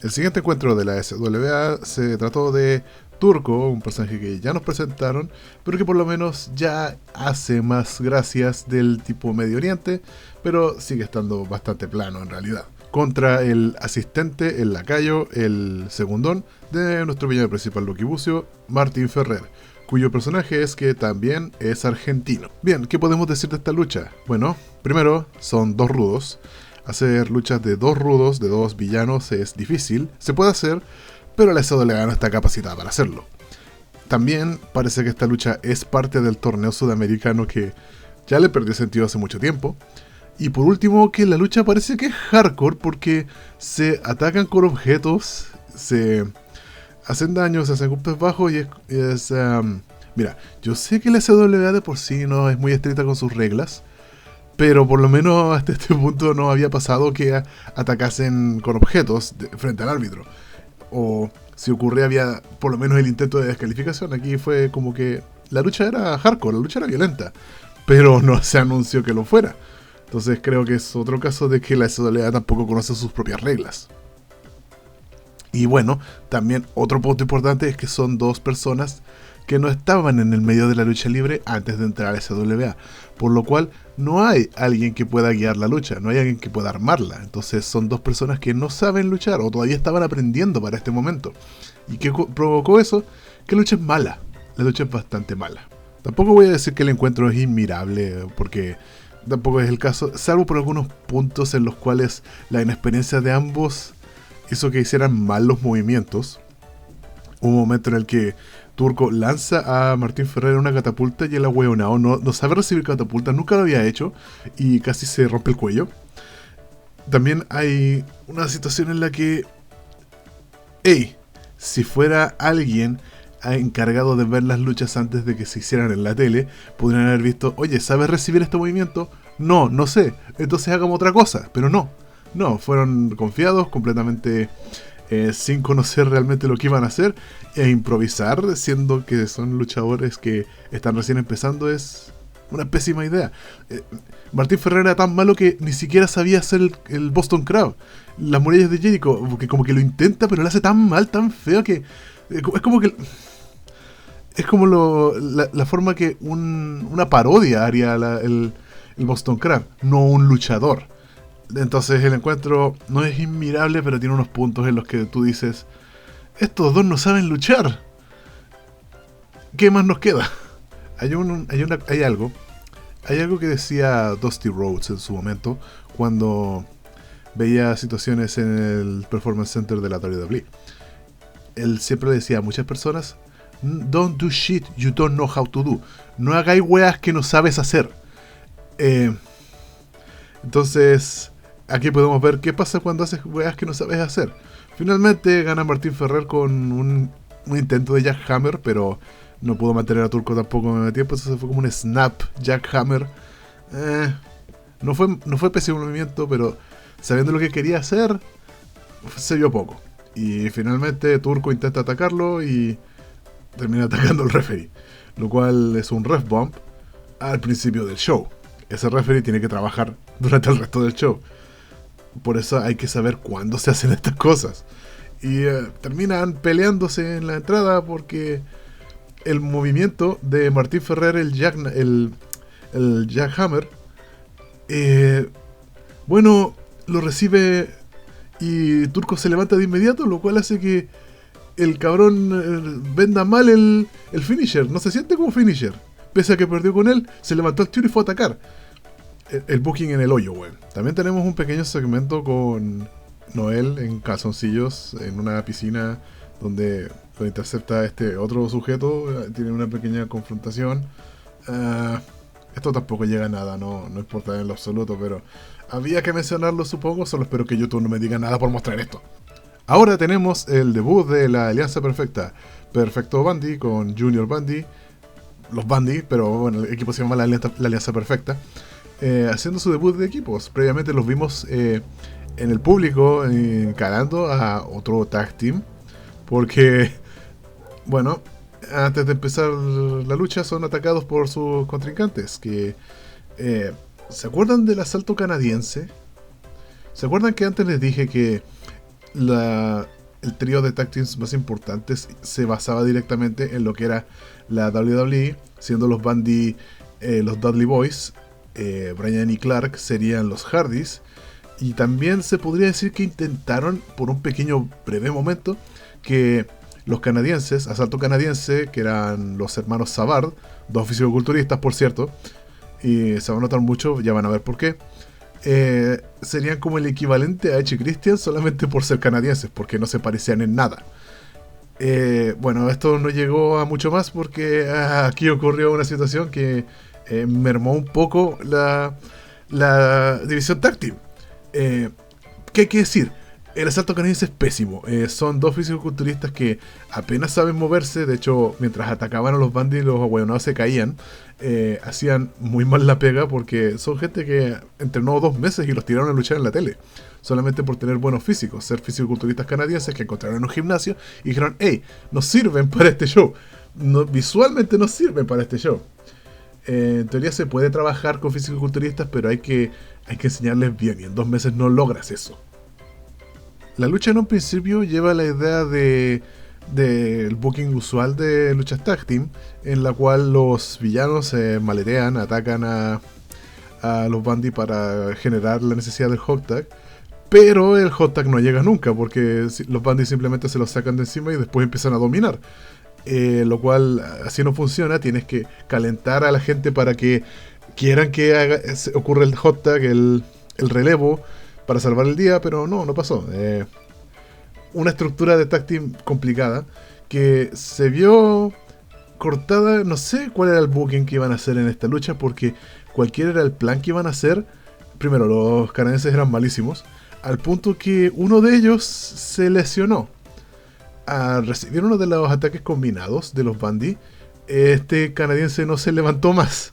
El siguiente encuentro de la SWA se trató de Turco, un personaje que ya nos presentaron, pero que por lo menos ya hace más gracias del tipo Medio Oriente, pero sigue estando bastante plano en realidad. Contra el asistente, el lacayo, el segundón de nuestro villano principal Loki Bucio, Martín Ferrer, cuyo personaje es que también es argentino. Bien, ¿qué podemos decir de esta lucha? Bueno, primero, son dos rudos. Hacer luchas de dos rudos, de dos villanos, es difícil. Se puede hacer, pero la SWA no está capacitada para hacerlo. También parece que esta lucha es parte del torneo sudamericano que ya le perdió sentido hace mucho tiempo. Y por último, que la lucha parece que es hardcore porque se atacan con objetos, se hacen daño, se hacen golpes bajos y mira, yo sé que la SWA de por sí no es muy estricta con sus reglas, pero por lo menos hasta este punto no había pasado que atacasen con objetos frente al árbitro. O si ocurría había por lo menos el intento de descalificación. Aquí fue como que la lucha era hardcore, la lucha era violenta, pero no se anunció que lo fuera. Entonces creo que es otro caso de que la SWA tampoco conoce sus propias reglas. Y bueno, también otro punto importante es que son dos personas que no estaban en el medio de la lucha libre antes de entrar a SWA, por lo cual no hay alguien que pueda guiar la lucha, no hay alguien que pueda armarla. Entonces son dos personas que no saben luchar o todavía estaban aprendiendo para este momento. ¿Y qué provocó eso? Que la lucha es mala, la lucha es bastante mala. Tampoco voy a decir que el encuentro es inmirable, porque tampoco es el caso, salvo por algunos puntos en los cuales la inexperiencia de ambos hizo que hicieran mal los movimientos. Hubo un momento en el que Turco lanza a Martín Ferrer una catapulta y el ahueonao no sabe recibir catapultas, nunca lo había hecho y casi se rompe el cuello. También hay una situación en la que, hey, si fuera alguien encargado de ver las luchas antes de que se hicieran en la tele, podrían haber visto, oye, ¿sabes recibir este movimiento? No, no sé, entonces hagamos otra cosa, pero no, fueron confiados completamente sin conocer realmente lo que iban a hacer e improvisar, siendo que son luchadores que están recién empezando, es una pésima idea. Martín Ferrer era tan malo que ni siquiera sabía hacer el Boston Crab, las murallas de Jericho, que como que lo intenta pero lo hace tan mal, tan feo que es como que es como la forma que una parodia haría el Boston Crab, no un luchador. Entonces el encuentro no es inmirable, pero tiene unos puntos en los que tú dices, estos dos no saben luchar. ¿Qué más nos queda? Hay algo que decía Dusty Rhodes en su momento cuando veía situaciones en el Performance Center de la WWE. Él siempre decía a muchas personas, don't do shit you don't know how to do. No hagáis weas que no sabes hacer. Entonces, aquí podemos ver qué pasa cuando haces weas que no sabes hacer. Finalmente gana Martín Ferrer con un intento de jackhammer, pero no pudo mantener a Turco tampoco en el tiempo, entonces fue como un snap jackhammer. No fue pésimo movimiento, pero sabiendo lo que quería hacer, se vio poco. Y finalmente Turco intenta atacarlo y termina atacando al referee, lo cual es un ref bump al principio del show. Ese referee tiene que trabajar durante el resto del show. Por eso hay que saber cuándo se hacen estas cosas. Y terminan peleándose en la entrada porque el movimiento de Martín Ferrer, el jackhammer, bueno, lo recibe y Turco se levanta de inmediato, lo cual hace que el cabrón venda mal el finisher. No se siente como finisher. Pese a que perdió con él, se levantó el tiro y fue a atacar. El booking en el hoyo, güey. También tenemos un pequeño segmento con Noel en calzoncillos en una piscina donde lo intercepta este otro sujeto. Tiene una pequeña confrontación. Esto tampoco llega a nada, no importa en lo absoluto, pero había que mencionarlo, supongo. Solo espero que YouTube no me diga nada por mostrar esto. Ahora tenemos el debut de la Alianza Perfecta. Perfecto Bandy con Junior Bandy. Los Bandy, pero bueno, el equipo se llama la Alianza Perfecta. Haciendo su debut de equipos. Previamente los vimos en el público encarando a otro tag team. Porque, bueno, antes de empezar la lucha son atacados por sus contrincantes. Que ¿se acuerdan del asalto canadiense? ¿Se acuerdan que antes les dije que el trío de tag teams más importantes se basaba directamente en lo que era la WWE, siendo los Bundy los Dudley Boys, Bryan y Clark serían los Hardys, y también se podría decir que intentaron por un pequeño breve momento que los canadienses, Asalto Canadiense, que eran los hermanos Savard, dos fisicoculturistas por cierto, y se va a notar mucho, ya van a ver por qué, serían como el equivalente a Edge y Christian solamente por ser canadienses, porque no se parecían en nada. Bueno, esto no llegó a mucho más porque aquí ocurrió una situación que mermó un poco la división tag team. ¿Qué hay que decir? El asalto canadiense es pésimo. Son dos fisicoculturistas que apenas saben moverse. De hecho, mientras atacaban a los Bundy, los ahueonados se caían. Hacían muy mal la pega porque son gente que entrenó 2 meses y los tiraron a luchar en la tele. Solamente por tener buenos físicos. Ser fisicoculturistas canadienses que encontraron en un gimnasio y dijeron: hey, nos sirven para este show. Visualmente nos sirven para este show. En teoría se puede trabajar con fisicoculturistas, pero hay que enseñarles bien. Y en 2 meses no logras eso. La lucha en un principio lleva la idea del booking usual de luchas tag team, en la cual los villanos se maletean, atacan a los Bundy para generar la necesidad del hot tag, pero el hot tag no llega nunca, porque los Bundy simplemente se los sacan de encima y después empiezan a dominar. Lo cual así no funciona, tienes que calentar a la gente para que quieran que ocurra el hot tag, el relevo, para salvar el día, pero no pasó. Una estructura de tag team complicada que se vio cortada. No sé cuál era el booking que iban a hacer en esta lucha, porque cualquiera era el plan que iban a hacer. Primero, los canadienses eran malísimos, al punto que uno de ellos se lesionó. Al recibir uno de los ataques combinados de los Bundy, este canadiense no se levantó más.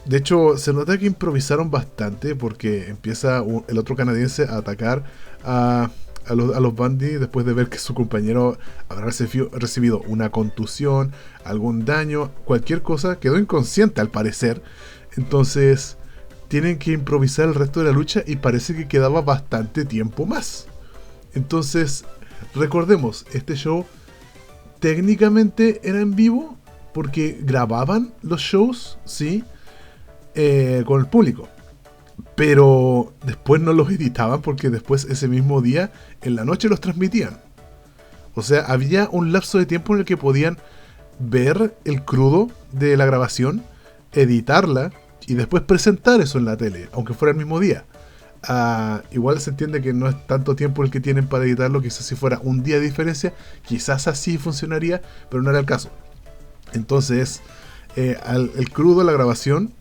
De hecho, se nota que improvisaron bastante porque empieza el otro canadiense a atacar a los Bundy después de ver que su compañero habrá recibido una contusión, algún daño, cualquier cosa. Quedó inconsciente al parecer. Entonces tienen que improvisar el resto de la lucha y parece que quedaba bastante tiempo más. Entonces, recordemos, este show técnicamente era en vivo porque grababan los shows, ¿sí? Con el público, pero después no los editaban porque después ese mismo día en la noche los transmitían. O sea, había un lapso de tiempo en el que podían ver el crudo de la grabación, editarla y después presentar eso en la tele, aunque fuera el mismo día. Igual se entiende que no es tanto tiempo el que tienen para editarlo. Quizás si fuera un día de diferencia, quizás así funcionaría, pero no era el caso. Entonces el crudo de la grabación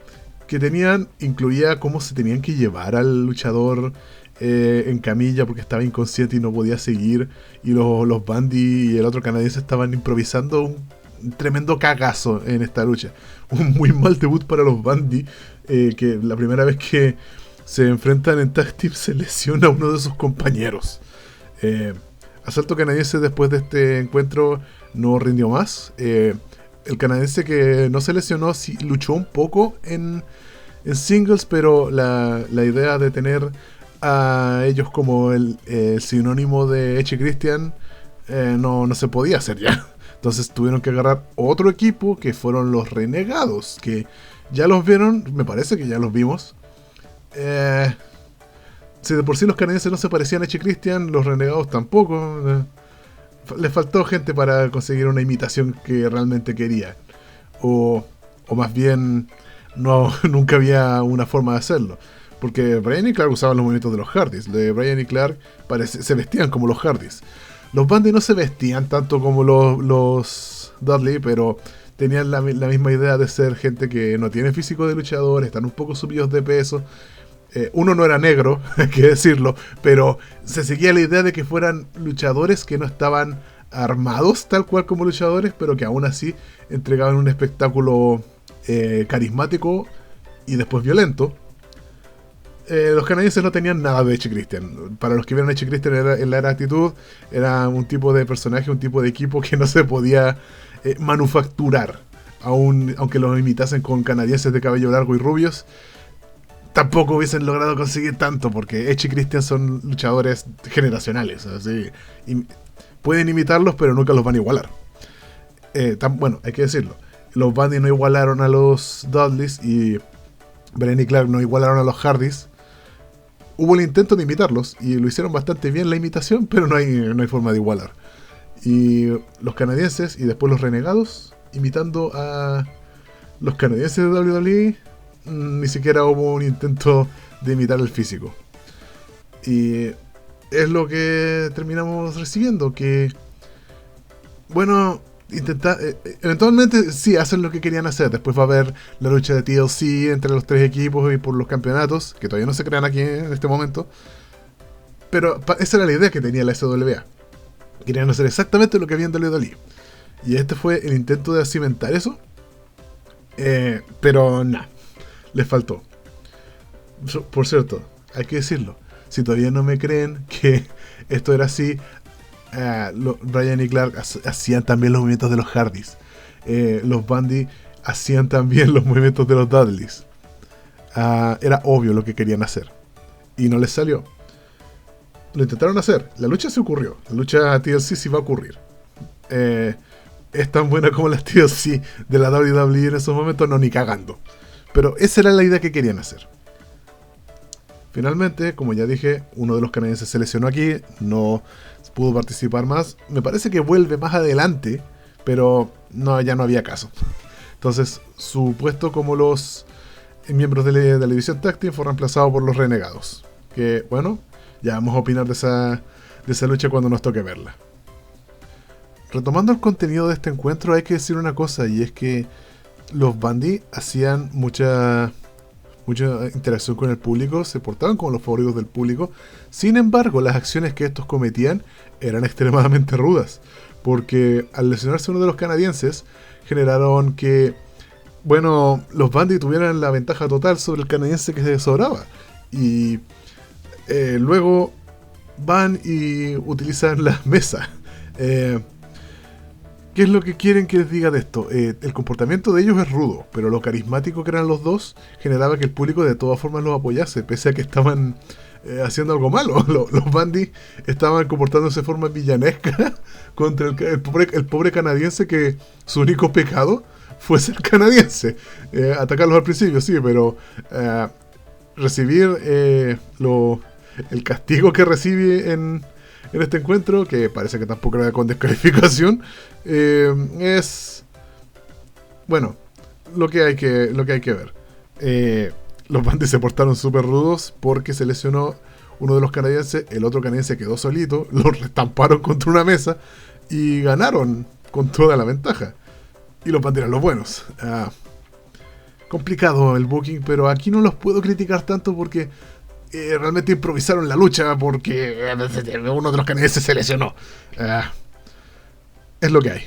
que tenían incluía cómo se tenían que llevar al luchador en camilla porque estaba inconsciente y no podía seguir, y los Bundy y el otro canadiense estaban improvisando un tremendo cagazo en esta lucha. Un muy mal debut para los Bundy, que la primera vez que se enfrentan en tag team se lesiona a uno de sus compañeros. Asalto Canadiense después de este encuentro no rindió más. El canadiense que no se lesionó sí luchó un poco en singles, pero la idea de tener a ellos como el sinónimo de Edge y Christian no se podía hacer ya. Entonces tuvieron que agarrar otro equipo que fueron los Renegados, que ya los vieron, me parece que ya los vimos. Si de por sí los canadienses no se parecían a Edge y Christian, los Renegados tampoco. Les faltó gente para conseguir una imitación que realmente quería. O más bien, nunca había una forma de hacerlo. Porque Bryan y Clark usaban los movimientos de los Hardys. De Bryan y Clark se vestían como los Hardys. Los Bundy no se vestían tanto como los Dudley, pero tenían la misma idea de ser gente que no tiene físico de luchador, están un poco subidos de peso. Uno no era negro, hay que decirlo, pero se seguía la idea de que fueran luchadores que no estaban armados tal cual como luchadores, pero que aún así entregaban un espectáculo carismático y después violento. Los canadienses no tenían nada de Edge Christian. Para los que vieron Edge Christian en la era actitud, era un tipo de personaje, un tipo de equipo que no se podía manufacturar, aunque los imitasen con canadienses de cabello largo y rubios. tampoco hubiesen logrado conseguir tanto, porque Edge y Christian son luchadores generacionales, así, y pueden imitarlos, pero nunca los van a igualar. Bueno, hay que decirlo, los Bundy no igualaron a los Dudleys y Bryan y Clark no igualaron a los Hardys. Hubo el intento de imitarlos y lo hicieron bastante bien la imitación, pero no hay forma de igualar. Y los canadienses y después los renegados imitando a los canadienses de WWE, ni siquiera hubo un intento de imitar el físico. Y es lo que terminamos recibiendo, que bueno, eventualmente sí hacen lo que querían hacer. Después va a haber la lucha de TLC entre los tres equipos y por los campeonatos, que todavía no se crean aquí en este momento. Pero esa era la idea que tenía la SWA. Querían hacer exactamente lo que había en WWE. Y este fue el intento de cimentar eso. Pero nada, les faltó. Por cierto, hay que decirlo, si todavía no me creen que esto era así, Bryan y Clark hacían también los movimientos de los Hardys. Los Bundy hacían también los movimientos de los Dudleys. Era obvio lo que querían hacer y no les salió. Lo intentaron hacer, la lucha se ocurrió, la lucha TLC sí va a ocurrir. Es tan buena como las TLC de la WWE en esos momentos, no, ni cagando. Pero esa era la idea que querían hacer. Finalmente, como ya dije, uno de los canadienses se lesionó aquí, no pudo participar más. Me parece que vuelve más adelante, pero no, ya no había caso. Entonces, su puesto como los miembros de la división Tag Team fue reemplazado por los Renegados. Que, bueno, ya vamos a opinar de esa lucha cuando nos toque verla. Retomando el contenido de este encuentro, hay que decir una cosa, y es que los Bundy hacían mucha interacción con el público, se portaban como los favoritos del público. Sin embargo, las acciones que estos cometían eran extremadamente rudas, porque al lesionarse uno de los canadienses, generaron que, bueno, los Bundy tuvieran la ventaja total sobre el canadiense que se sobraba. Y luego van y utilizan la mesa. ¿Qué es lo que quieren que les diga de esto? El comportamiento de ellos es rudo, pero lo carismático que eran los dos generaba que el público de todas formas los apoyase, pese a que estaban haciendo algo malo. Los Bundy estaban comportándose de forma villanesca contra el pobre canadiense, que su único pecado fue ser canadiense. Atacarlos al principio, sí, pero recibir el castigo que recibe en este encuentro, que parece que tampoco era con descalificación, es bueno, lo que hay que ver. Los Bundy se portaron súper rudos porque se lesionó uno de los canadienses, el otro canadiense quedó solito, lo restamparon contra una mesa y ganaron con toda la ventaja. Y los Bundy eran los buenos. Complicado el booking, pero aquí no los puedo criticar tanto porque realmente improvisaron la lucha porque uno de los canadienses se lesionó. Es lo que hay.